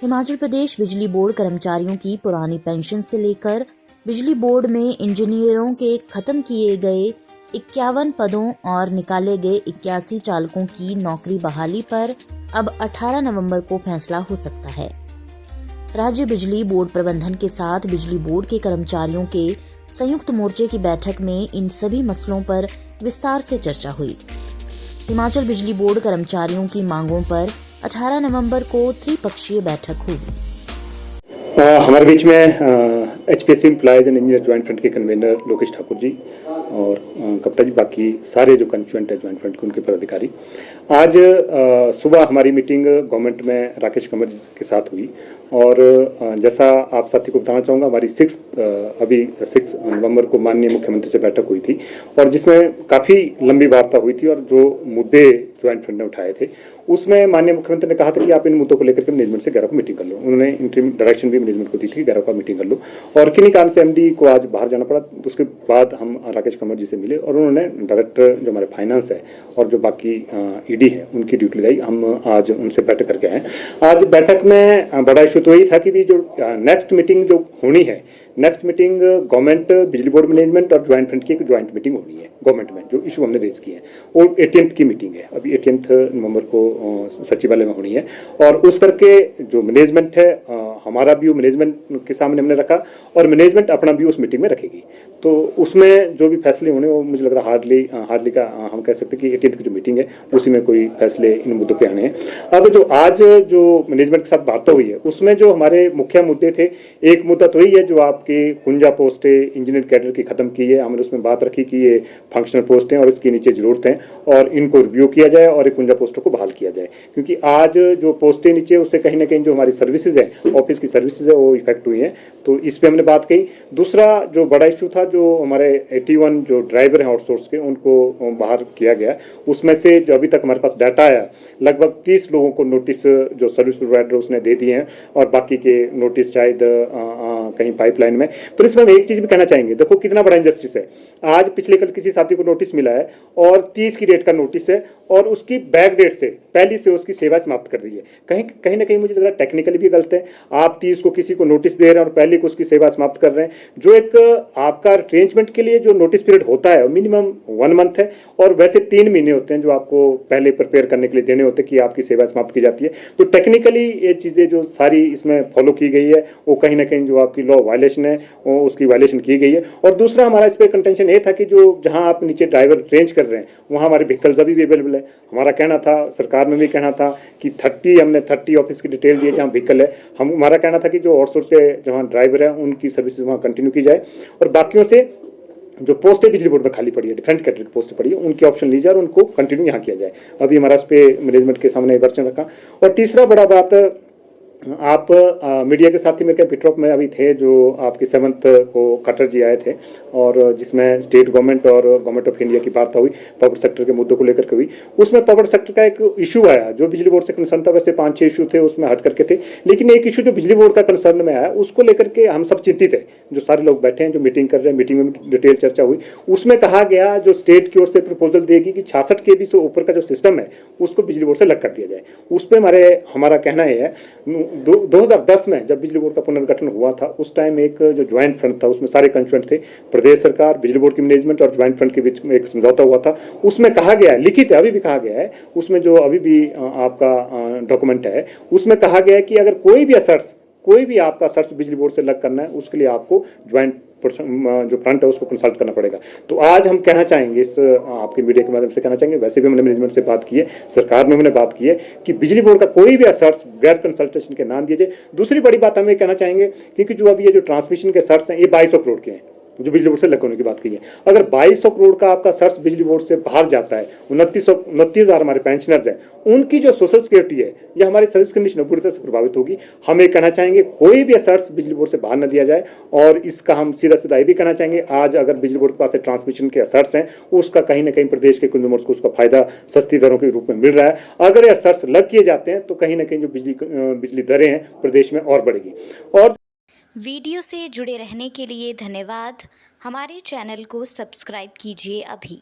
हिमाचल प्रदेश बिजली बोर्ड कर्मचारियों की पुरानी पेंशन से लेकर बिजली बोर्ड में इंजीनियरों के खत्म किए गए 51 पदों और निकाले गए 81 चालकों की नौकरी बहाली पर अब 18 नवंबर को फैसला हो सकता है। राज्य बिजली बोर्ड प्रबंधन के साथ बिजली बोर्ड के कर्मचारियों के संयुक्त मोर्चे की बैठक में इन सभी मसलों पर विस्तार से चर्चा हुई। हिमाचल बिजली बोर्ड कर्मचारियों की मांगों पर 18 नवंबर को त्रिपक्षीय बैठक हुई। हमारे बीच में HPSC employees and engineer joint front के कन्वीनर लोकेश ठाकुर जी और कप्टा जी, बाकी सारे जो कंस्टिट्यूएंट है ज्वाइंट फ्रंट के उनके पदाधिकारी। आज सुबह हमारी मीटिंग गवर्नमेंट में राकेश कंवर जी के साथ हुई और जैसा आप साथी को बताना चाहूँगा, हमारी 6 नवंबर को माननीय मुख्यमंत्री से बैठक हुई थी और जिसमें काफ़ी लंबी वार्ता हुई थी और जो मुद्दे ज्वाइंट फ्रंट ने उठाए थे उसमें माननीय मुख्यमंत्री ने कहा था कि आप इन मुद्दों को लेकर के मैनेजमेंट से 11 को मीटिंग कर लो। उन्होंने इंटरिम डायरेक्शन भी मैनेजमेंट को दी थी कि 11 को मीटिंग कर लो और किन्हीं कारण से एमडी को आज बाहर जाना पड़ा। उसके बाद हम राकेश कंवर जी से मिले और उन्होंने डायरेक्टर जो हमारे फाइनेंस है और जो बाकी ईडी है उनकी ड्यूटी लगाई। हम आज उनसे बैठक करके आए। आज बैठक में बड़ा इशू तो यही था कि भी जो नेक्स्ट मीटिंग जो होनी है, नेक्स्ट मीटिंग गवर्नमेंट बिजली बोर्ड मैनेजमेंट और ज्वाइंट फ्रंट की एक ज्वाइंट मीटिंग होनी है गवर्नमेंट में। जो इशू हमने रेज किए हैं वो 18th की मीटिंग है, अभी 18th नवंबर को सचिवालय में होनी है और उस करके जो मैनेजमेंट है हमारा व्यू मैनेजमेंट के सामने हमने रखा और मैनेजमेंट अपना व्यू उस मीटिंग में रखेगी। तो उसमें जो भी फैसले होने वो मुझे लग रहा हार्डली का हम कह सकते हैं कि 18th की जो मीटिंग है उसी में कोई फैसले इन मुद्दों पे आने हैं। अब जो आज जो मैनेजमेंट के साथ वार्ता हुई है उसमें जो हमारे मुख्य मुद्दे थे, एक मुद्दा तो यही है जो आपकी कुंजा पोस्ट है इंजीनियर कैडर की खत्म की है। हमने उसमें बात रखी कि ये फंक्शनल पोस्ट हैं और इसके नीचे जरूरत है और इनको रिव्यू किया जाए और एक कुंजा पोस्टों को बहाल किया जाए, क्योंकि आज जो पोस्टें नीचे उससे कहीं ना कहीं जो हमारी सर्विसेज है ऑफिस की सर्विसेज है वो इफेक्ट हुई हैं। तो इस पे हमने बात कही। दूसरा जो बड़ा इशू था जो हमारे 81 जो ड्राइवर हैं आउटसोर्स के उनको बाहर किया गया, उसमें से जो अभी तक हमारे पास डाटा आया लगभग 30 लोगों को नोटिस जो सर्विस प्रोवाइडर उसने दे दिए हैं और बाकी के नोटिस शायद कहीं पाइपलाइन में। तो इसमें हम एक चीज भी कहना चाहेंगे, देखो कितना बड़ा इंजस्टिस है। आज पिछले कल किसी साथी को नोटिस मिला है और 30 की डेट का नोटिस है और उसकी बैक डेट से पहली से उसकी सेवा समाप्त कर दी है। कहीं ना कहीं मुझे लग रहा है टेक्निकली भी गलत है। आप 30 को किसी को नोटिस दे रहे हैं और पहले को उसकी सेवा समाप्त कर रहे हैं। जो एक आपका अरेंजमेंट के लिए जो नोटिस पीरियड होता है मिनिमम 1 मंथ है और वैसे 3 महीने होते हैं जो आपको पहले प्रिपेयर करने के लिए देने होते हैं कि आपकी सेवा समाप्त की जाती है। तो टेक्निकली ये चीज़ें जो सारी इसमें फॉलो की गई है वो कहीं ना कहीं जो आपकी लॉ वायलेशन है उसकी वायलेशन की गई है। और दूसरा हमारा इस पर कंटेंशन ये था कि जो जहाँ आप नीचे ड्राइवर अरेंज कर रहे हैं वहाँ हमारे व्हीकल्स अभी भी अवेलेबल है। हमारा कहना था, सरकार में भी कहना था कि 30 ऑफिस की डिटेल दी है जहाँ व्हीकल है। हमारा कहना था कि जो आउटसोर्स के जहाँ ड्राइवर है उनकी सर्विसेज वहाँ कंटिन्यू की जाए और बाकियों से जो पोस्टें बिजली बोर्ड में खाली पड़ी है, डिफरेंट कैटेगरी की पोस्टें पड़ी है, उनकी ऑप्शन ली जाए और उनको कंटिन्यू यहाँ किया जाए। अभी हमारा इस पे मैनेजमेंट के सामने वर्चन रखा। और तीसरा बड़ा बात, आप मीडिया के साथ ही मेरे पिटरॉप में अभी थे जो आपकी 7th को खट्टर जी आए थे और जिसमें स्टेट गवर्नमेंट और गवर्नमेंट ऑफ इंडिया की वार्ता हुई पावर सेक्टर के मुद्दों को लेकर के हुई। उसमें पावर सेक्टर का एक इशू आया जो बिजली बोर्ड से कंसर्न था। वैसे 5-6 इशू थे उसमें हट करके थे, लेकिन एक इशू जो बिजली बोर्ड का कंसर्न में आया उसको लेकर के हम सब चिंतित है। जो सारे लोग बैठे हैं, जो मीटिंग कर रहे हैं, मीटिंग में डिटेल चर्चा हुई। उसमें कहा गया जो स्टेट की ओर से प्रपोजल देगी कि 66 kV से ऊपर का जो सिस्टम है उसको बिजली बोर्ड से अलग कर दिया जाए। उस पर हमारा कहना है 2010 में जब बिजली बोर्ड का पुनर्गठन हुआ था उस टाइम एक जो ज्वाइंट फ्रंट था उसमें सारे कंस्टिट्यूएंट थे, प्रदेश सरकार, बिजली बोर्ड की मैनेजमेंट और ज्वाइंट फ्रंट के बीच में एक समझौता हुआ था। उसमें कहा गया है, लिखित है, अभी भी कहा गया है, उसमें जो अभी भी आपका डॉक्यूमेंट है उसमें कहा गया है कि अगर कोई भी आपका सर्च बिजली बोर्ड से अलग करना है उसके लिए आपको ज्वाइंट जो फ्रंट है उसको कंसल्ट करना पड़ेगा। तो आज हम कहना चाहेंगे, इस आपके मीडिया के माध्यम से कहना चाहेंगे, वैसे भी हमने मैनेजमेंट से बात की है, सरकार में हमने बात की है कि बिजली बोर्ड का कोई भी सर्च गैर कंसल्टेशन के नाम दिए जाए। दूसरी बड़ी बात हम ये कहना चाहेंगे क्योंकि जो अभी ये जो ट्रांसमिशन के सर्च हैं ये 2200 करोड़ के हैं जो बिजली बोर्ड से अलग होने की बात की है। अगर 2200 करोड़ का आपका सर्च बिजली बोर्ड से बाहर जाता है, 29,000 हमारे पेंशनर्स हैं, उनकी जो सोशल सिक्योरिटी है या हमारी सर्विस कंडीशन पूरी तरह से प्रभावित होगी। हम ये कहना चाहेंगे कोई भी सर्च बिजली बोर्ड से बाहर न दिया जाए और इसका हम सीधा ये भी कहना चाहेंगे आज अगर बिजली बोर्ड के पास ट्रांसमिशन के सर्च हैं उसका कहीं ना कहीं प्रदेश के कंज्यूमर्स को उसका फायदा सस्ती दरों के रूप में मिल रहा है। अगर ये सर्च लग किए जाते हैं तो कहीं ना कहीं जो बिजली दरें हैं प्रदेश में और बढ़ेगी। और वीडियो से जुड़े रहने के लिए धन्यवाद। हमारे चैनल को सब्सक्राइब कीजिए अभी।